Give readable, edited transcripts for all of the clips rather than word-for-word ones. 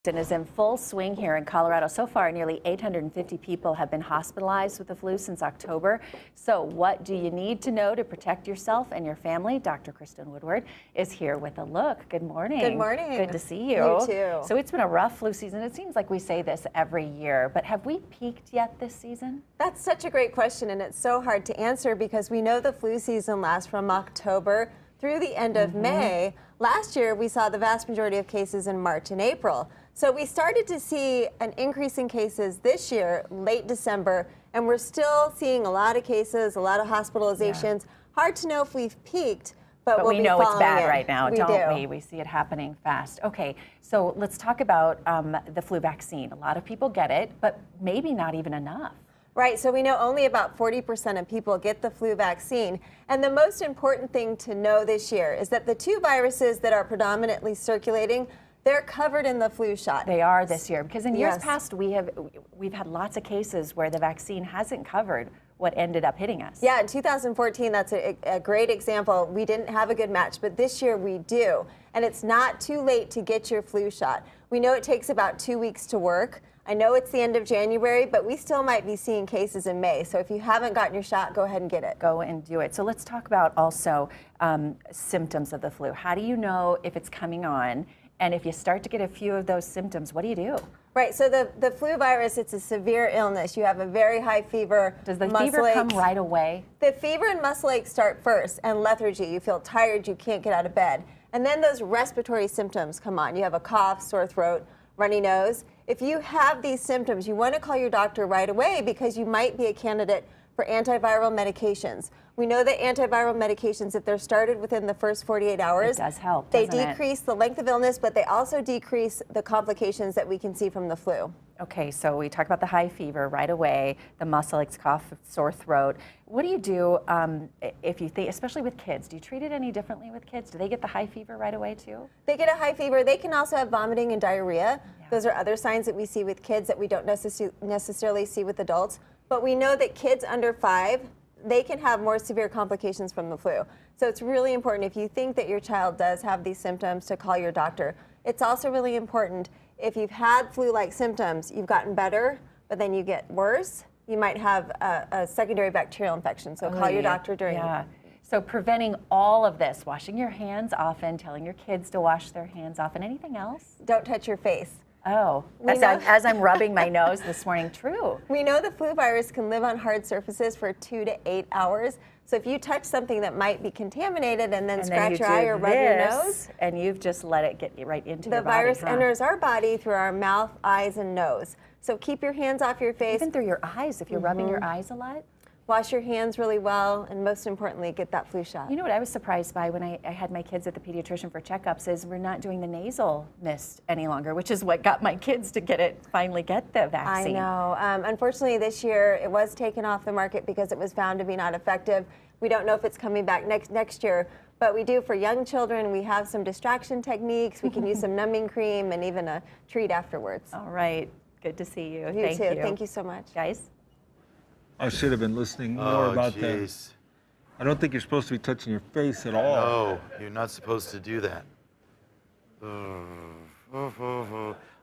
Is in full swing here in Colorado. So far, nearly 850 people have been hospitalized with the flu since October. So what do you need to know to protect yourself and your family? Dr. Kristen Woodward is here with a look. Good morning. Good morning. Good to see you. You too. So it's been a rough flu season. It seems like we say this every year, but have we peaked yet this season? That's such a great question, and it's so hard to answer because we know the flu season lasts from October through the end of May. Last year, we saw the vast majority of cases in March and April. So we started to see an increase in cases this year, late December, and we're still seeing a lot of cases, a lot of hospitalizations. Hard to know if we've peaked, but we'll we know it's bad it. right now, don't we? We see it happening fast. Okay, so let's talk about the flu vaccine. A lot of people get it, but maybe not even enough. Right, so we know only about 40% of people get the flu vaccine. And the most important thing to know this year is that the two viruses that are predominantly circulating, they're covered in the flu shot. They are this year, because in years past we've had lots of cases where the vaccine hasn't covered what ended up hitting us. Yeah, in 2014, that's a great example. We didn't have a good match, but this year we do. And it's not too late to get your flu shot. We know it takes about 2 weeks to work. I know it's the end of January, but we still might be seeing cases in May. So if you haven't gotten your shot, go ahead and get it. Go and do it. So let's talk about also symptoms of the flu. How do you know if it's coming on? And if you start to get a few of those symptoms, what do you do? Right, so the flu virus, it's a severe illness. You have a very high fever. Does the fever come right away? The fever and muscle aches start first, and lethargy. You feel tired, you can't get out of bed. And then those respiratory symptoms come on. You have a cough, sore throat, runny nose. If you have these symptoms, you want to call your doctor right away because you might be a candidate for antiviral medications. We know that antiviral medications, if they're started within the first 48 hours, it does help, they decrease the length of illness, but they also decrease the complications that we can see from the flu. Okay, so we talk about the high fever right away, the muscle aches, cough, sore throat. What do you do if you think, especially with kids? Do you treat it any differently with kids? Do they get the high fever right away too? They get a high fever. They can also have vomiting and diarrhea. Those are other signs that we see with kids that we don't necessarily see with adults. But we know that kids under 5, they can have more severe complications from the flu. So it's really important if you think that your child does have these symptoms to call your doctor. It's also really important if you've had flu-like symptoms, you've gotten better, but then you get worse, you might have a secondary bacterial infection. So call your doctor during. Yeah. So preventing all of this, washing your hands often, telling your kids to wash their hands often. Anything else? Don't touch your face. Oh, as I'm rubbing my nose this morning, true. We know the flu virus can live on hard surfaces for 2 to 8 hours. So if you touch something that might be contaminated and then scratch your eye or rub your nose, and you've just let it get right into your body. The virus enters our body through our mouth, eyes, and nose. So keep your hands off your face. Even through your eyes, if you're rubbing your eyes a lot. Wash your hands really well, and most importantly, get that flu shot. You know what I was surprised by when I had my kids at the pediatrician for checkups is we're not doing the nasal mist any longer, which is what got my kids to finally get the vaccine. I know. Unfortunately, this year it was taken off the market because it was found to be not effective. We don't know if it's coming back next year, but we do for young children. We have some distraction techniques. We can use some numbing cream and even a treat afterwards. All right. Good to see you. You too. Thank you so much. Guys? I should have been listening more about that. I don't think you're supposed to be touching your face at all. No, you're not supposed to do that.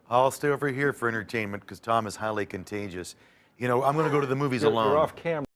I'll stay over here for entertainment because Tom is highly contagious. You know, I'm going to go to the movies alone. You're off camera.